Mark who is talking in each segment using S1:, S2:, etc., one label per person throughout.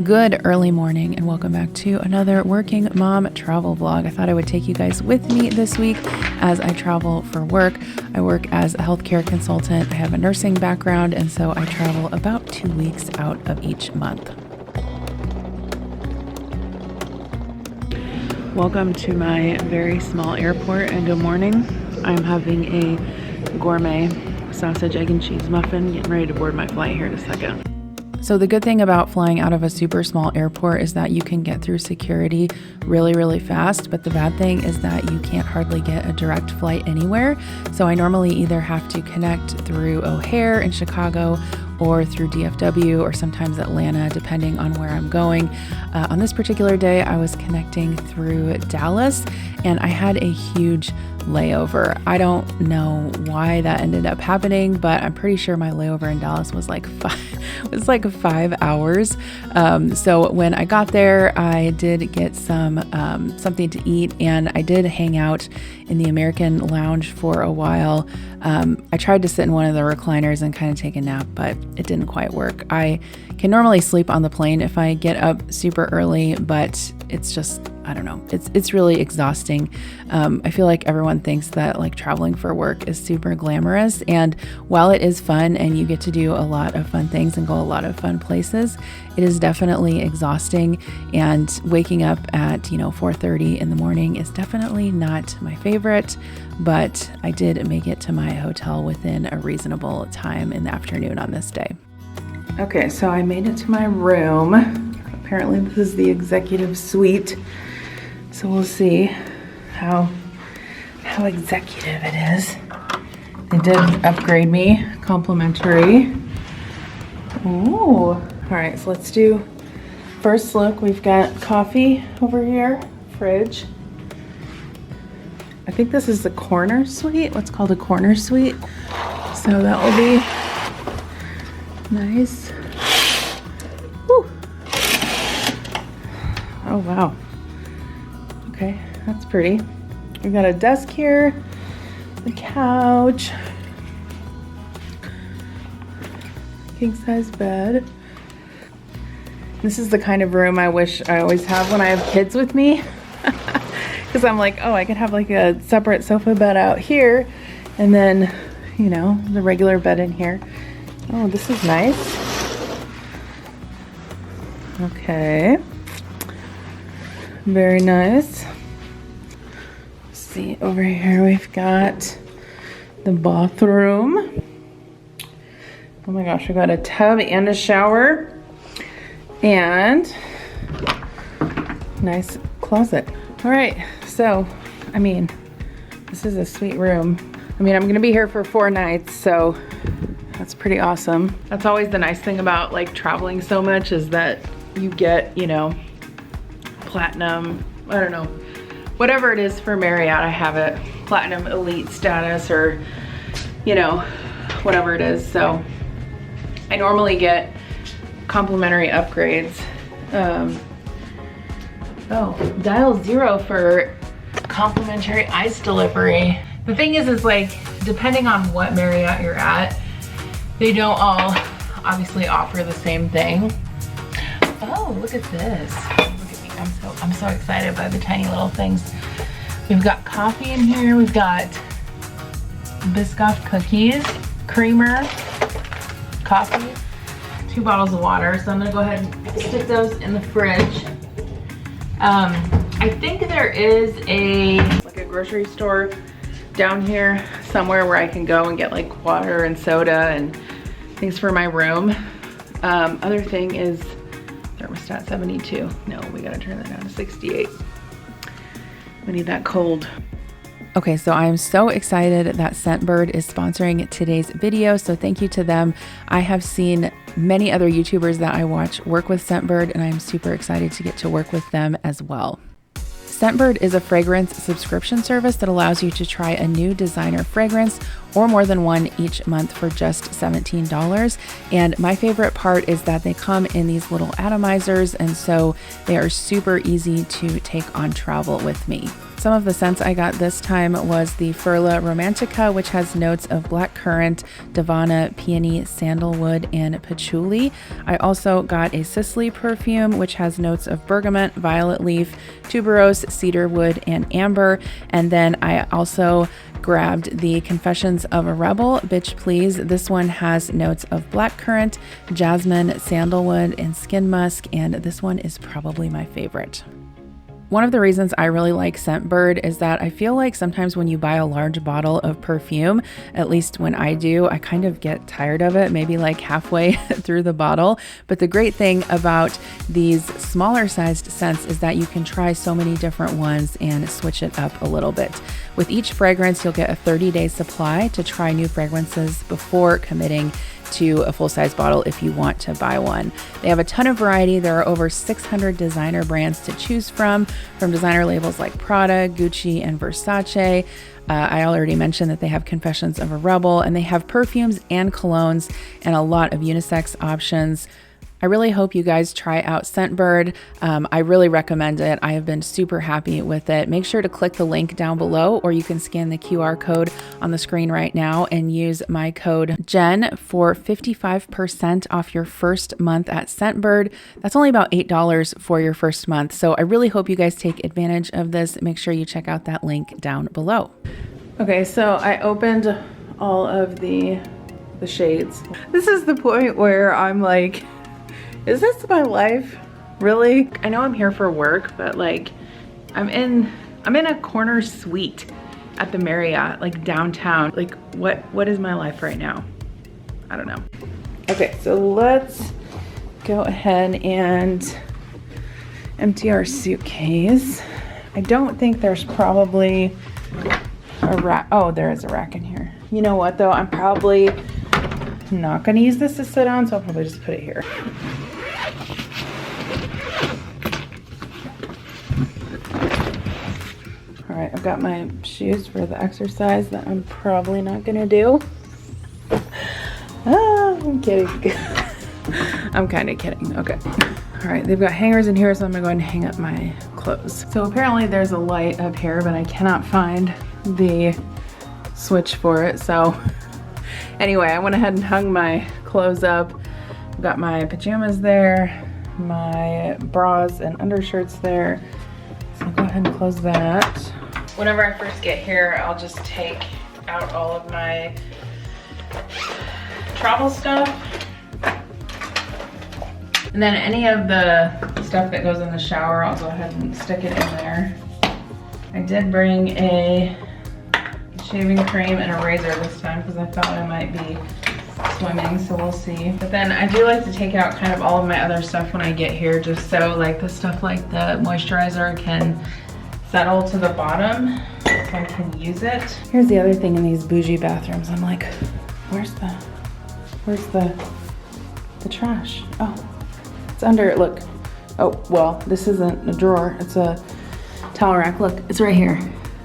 S1: Good early morning and welcome back to another working mom travel vlog. I thought I would take you guys with me this week as I travel for work. I work as a healthcare consultant. I have a nursing background, and so I travel about 2 weeks out of each month. Welcome to my very small airport and good morning. I'm having a gourmet sausage, egg, and cheese muffin, getting ready to board my flight here in a second. So the good thing about flying out of a super small airport is that you can get through security really fast, but the bad thing is that you can't hardly get a direct flight anywhere. So I normally either have to connect through O'Hare in Chicago or through DFW or sometimes Atlanta, depending on where I'm going. On this particular day, I was connecting through Dallas and I had a huge layover. I don't know why that ended up happening, but I'm pretty sure my layover in Dallas was like 5 hours. So when I got there, I did get something to eat, and I did hang out in the American lounge for a while. I tried to sit in one of the recliners and kind of take a nap, but it didn't quite work. I can normally sleep on the plane if I get up super early, but it's just, I don't know, it's really exhausting. I feel like everyone thinks that like traveling for work is super glamorous, and while it is fun and you get to do a lot of fun things and go a lot of fun places, it is definitely exhausting, and waking up at 4:30 in the morning is definitely not my favorite, but I did make it to my hotel within a reasonable time in the afternoon on this day. Okay, so I made it to my room. Apparently this is the executive suite, so we'll see how executive it is. They did upgrade me, complimentary. Ooh, all right, so let's do first look. We've got coffee over here, fridge. I think this is the corner suite, what's called a corner suite. So that will be nice. Woo. Oh, wow. Okay, that's pretty. We've got a desk here, the couch, king size bed. This is the kind of room I wish I always have when I have kids with me. Because I'm like, oh, I could have like a separate sofa bed out here and then, the regular bed in here. Oh, this is nice. Okay. Very nice. Let's see, over here we've got the bathroom. Oh my gosh, we've got a tub and a shower and nice closet. All right, so, this is a sweet room. I'm gonna be here for 4 nights, so that's pretty awesome. That's always the nice thing about like traveling so much is that you get, platinum, I don't know, whatever it is for Marriott, I have it, platinum elite status or, whatever it is. So I normally get complimentary upgrades. Dial 0 for complimentary ice delivery. The thing is like, depending on what Marriott you're at, they don't all obviously offer the same thing. Oh, look at this. Look at me, I'm so excited by the tiny little things. We've got coffee in here. We've got Biscoff cookies, creamer, coffee, 2 bottles of water. So I'm gonna go ahead and stick those in the fridge. I think there is a grocery store down here somewhere where I can go and get like water and soda and things for my room. Other thing is thermostat 72. No, we gotta turn that down to 68. We need that cold. Okay, so I'm so excited that Scentbird is sponsoring today's video, so thank you to them. I have seen many other YouTubers that I watch work with Scentbird, and I'm super excited to get to work with them as well. Scentbird is a fragrance subscription service that allows you to try a new designer fragrance or more than one each month for just $17. And my favorite part is that they come in these little atomizers, and so they are super easy to take on travel with me. Some of the scents I got this time was the Furla Romantica, which has notes of blackcurrant, Davana, peony, sandalwood, and patchouli. I also got a Sicily perfume, which has notes of bergamot, violet leaf, tuberose, cedarwood, and amber. And then I also grabbed the Confessions of a Rebel, Bitch Please. This one has notes of blackcurrant, jasmine, sandalwood, and skin musk, and this one is probably my favorite. One of the reasons I really like Scentbird is that I feel like sometimes when you buy a large bottle of perfume, at least when I do, I kind of get tired of it, maybe like halfway through the bottle. But the great thing about these smaller sized scents is that you can try so many different ones and switch it up a little bit. With each fragrance, you'll get a 30-day supply to try new fragrances before committing to a full-size bottle if you want to buy one. They have a ton of variety. There are over 600 designer brands to choose from designer labels like Prada, Gucci, and Versace. I already mentioned that they have Confessions of a Rebel, and they have perfumes and colognes and a lot of unisex options. I really hope you guys try out Scentbird. I really recommend it. I have been super happy with it. Make sure to click the link down below, or you can scan the QR code on the screen right now and use my code JEN for 55% off your first month at Scentbird. That's only about $8 for your first month. So I really hope you guys take advantage of this. Make sure you check out that link down below. Okay, so I opened all of the shades. This is the point where I'm like, is this my life? Really? I know I'm here for work, but like I'm in a corner suite at the Marriott, like downtown. Like what is my life right now? I don't know. Okay, so let's go ahead and empty our suitcase. I don't think there's probably a rack. Oh, there is a rack in here. You know what though? I'm probably not gonna use this to sit on, so I'll probably just put it here. All right, I've got my shoes for the exercise that I'm probably not gonna do. I'm kidding. I'm kind of kidding. Okay. All right, they've got hangers in here, so I'm gonna go ahead and hang up my clothes. So apparently there's a light up here, but I cannot find the switch for it. So anyway, I went ahead and hung my clothes up. I've got my pajamas there, my bras and undershirts there. So I'll go ahead and close that. Whenever I first get here, I'll just take out all of my travel stuff. And then any of the stuff that goes in the shower, I'll go ahead and stick it in there. I did bring a shaving cream and a razor this time because I thought I might be swimming, so we'll see. But then I do like to take out kind of all of my other stuff when I get here, just so like the stuff like the moisturizer can settle to the bottom so I can use it. Here's the other thing in these bougie bathrooms. I'm like, where's the trash? Oh, it's under it, look. Oh, well, this isn't a drawer, it's a towel rack. Look, it's right here.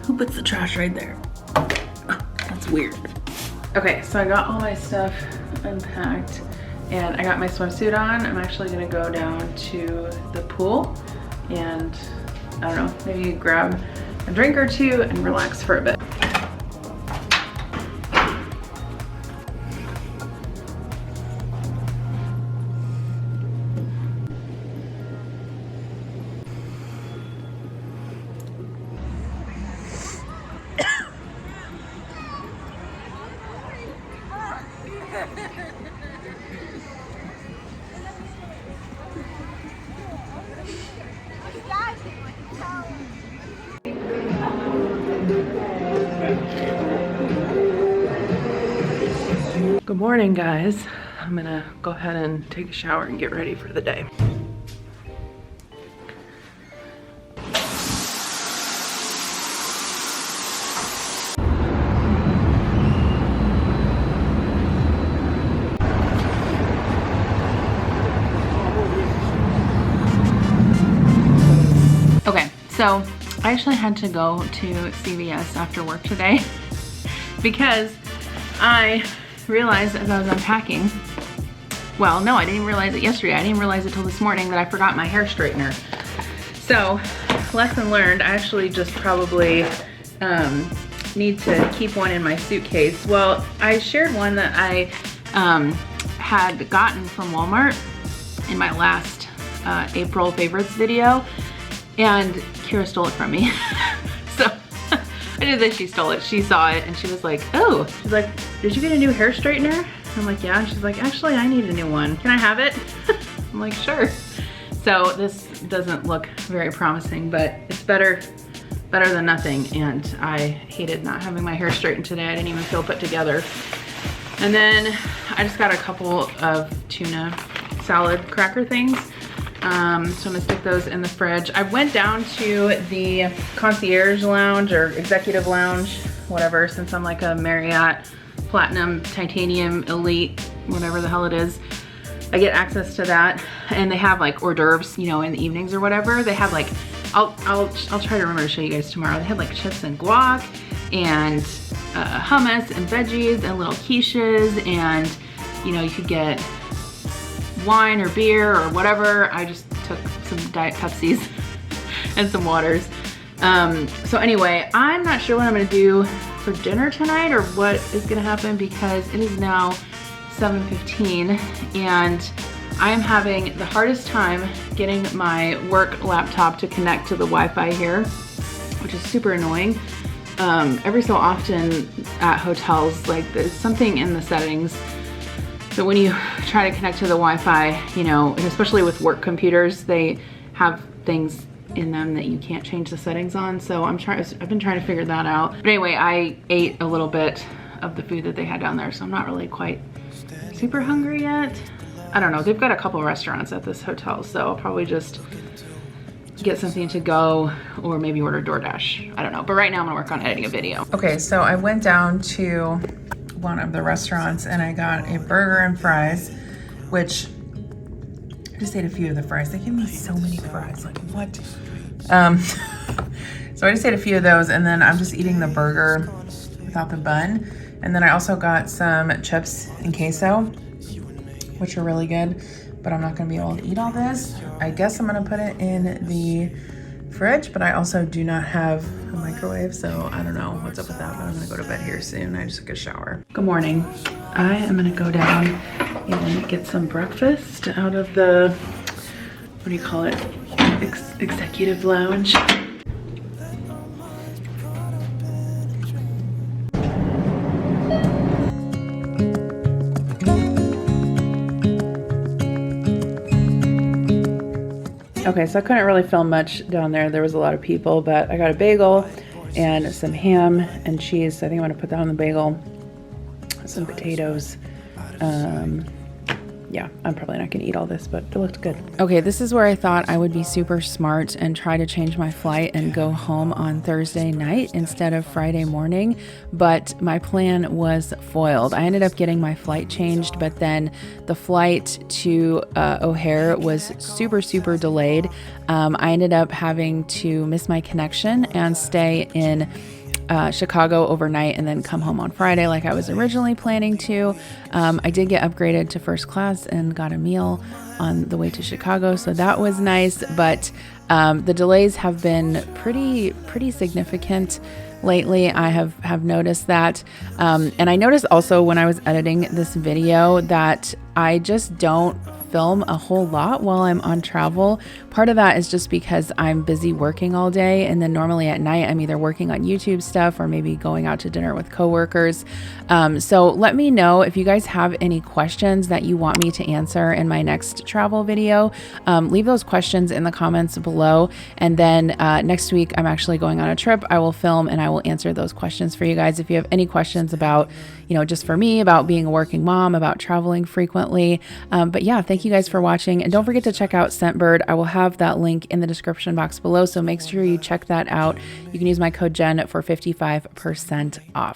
S1: Who puts the trash right there? Oh, that's weird. Okay, so I got all my stuff unpacked and I got my swimsuit on. I'm actually gonna go down to the pool and I don't know, maybe grab a drink or two and relax for a bit. Good morning, guys. I'm gonna go ahead and take a shower and get ready for the day. Okay, so I actually had to go to CVS after work today because I realized as I was unpacking, well, no, I didn't realize it yesterday. I didn't realize it till this morning that I forgot my hair straightener. So lesson learned. I actually just probably need to keep one in my suitcase. Well, I shared one that I had gotten from Walmart in my last April favorites video, and Kira stole it from me. So I didn't say she stole it. She saw it and she was like, oh, she's like, did you get a new hair straightener? I'm like, yeah. And she's like, actually, I need a new one. Can I have it? I'm like, sure. So this doesn't look very promising, but it's better than nothing. And I hated not having my hair straightened today. I didn't even feel put together. And then I just got a couple of tuna salad cracker things. So I'm gonna stick those in the fridge. I went down to the concierge lounge or executive lounge, whatever, since I'm like a Marriott Platinum Titanium Elite, whatever the hell it is. I get access to that, and they have like hors d'oeuvres, you know, in the evenings or whatever. They have like, I'll try to remember to show you guys tomorrow. They had like chips and guac and hummus and veggies and little quiches, and you know, you could get wine or beer or whatever. I just took some Diet Pepsis and some waters. So anyway, I'm not sure what I'm gonna do for dinner tonight or what is gonna happen, because it is now 7:15 and I am having the hardest time getting my work laptop to connect to the Wi-Fi here, which is super annoying. Every so often at hotels, like there's something in the settings that when you try to connect to the Wi-Fi, you know, and especially with work computers, they have things in them that you can't change the settings on. So I've been trying to figure that out. But anyway, I ate a little bit of the food that they had down there, so I'm not really quite super hungry yet. I don't know, they've got a couple of restaurants at this hotel, so I'll probably just get something to go or maybe order DoorDash. I don't know, but right now I'm gonna work on editing a video. Okay, so I went down to one of the restaurants and I got a burger and fries, which I just ate a few of the fries. They give me so many fries, like what? So I just ate a few of those, and then I'm just eating the burger without the bun. And then I also got some chips and queso, which are really good, but I'm not gonna be able to eat all this. I guess I'm gonna put it in the fridge, but I also do not have a microwave, so I don't know what's up with that, but I'm gonna go to bed here soon. I just took a shower. Good morning. I am gonna go down and get some breakfast out of the, what do you call it? Executive lounge. Okay, so I couldn't really film much down there. There was a lot of people, but I got a bagel and some ham and cheese. So I think I'm gonna put that on the bagel. Some potatoes. Yeah, I'm probably not gonna eat all this, but it looked good. Okay, this is where I thought I would be super smart and try to change my flight and go home on Thursday night instead of Friday morning, but my plan was foiled. I ended up getting my flight changed, but then the flight to O'Hare was super delayed. I ended up having to miss my connection and stay in Chicago overnight and then come home on Friday like I was originally planning to. I did get upgraded to first class and got a meal on the way to Chicago, so that was nice, but the delays have been pretty significant lately. I have noticed that, and I noticed also when I was editing this video that I just don't film a whole lot while I'm on travel. Part of that is just because I'm busy working all day, and then normally at night I'm either working on YouTube stuff or maybe going out to dinner with coworkers. So let me know if you guys have any questions that you want me to answer in my next travel video. Leave those questions in the comments below, and then next week I'm actually going on a trip. I will film and I will answer those questions for you guys. If you have any questions about, you know, just for me, about being a working mom, about traveling frequently. But yeah, thank you guys for watching, and don't forget to check out Scentbird. I will have that link in the description box below, so make sure you check that out. You can use my code Jen for 55% off.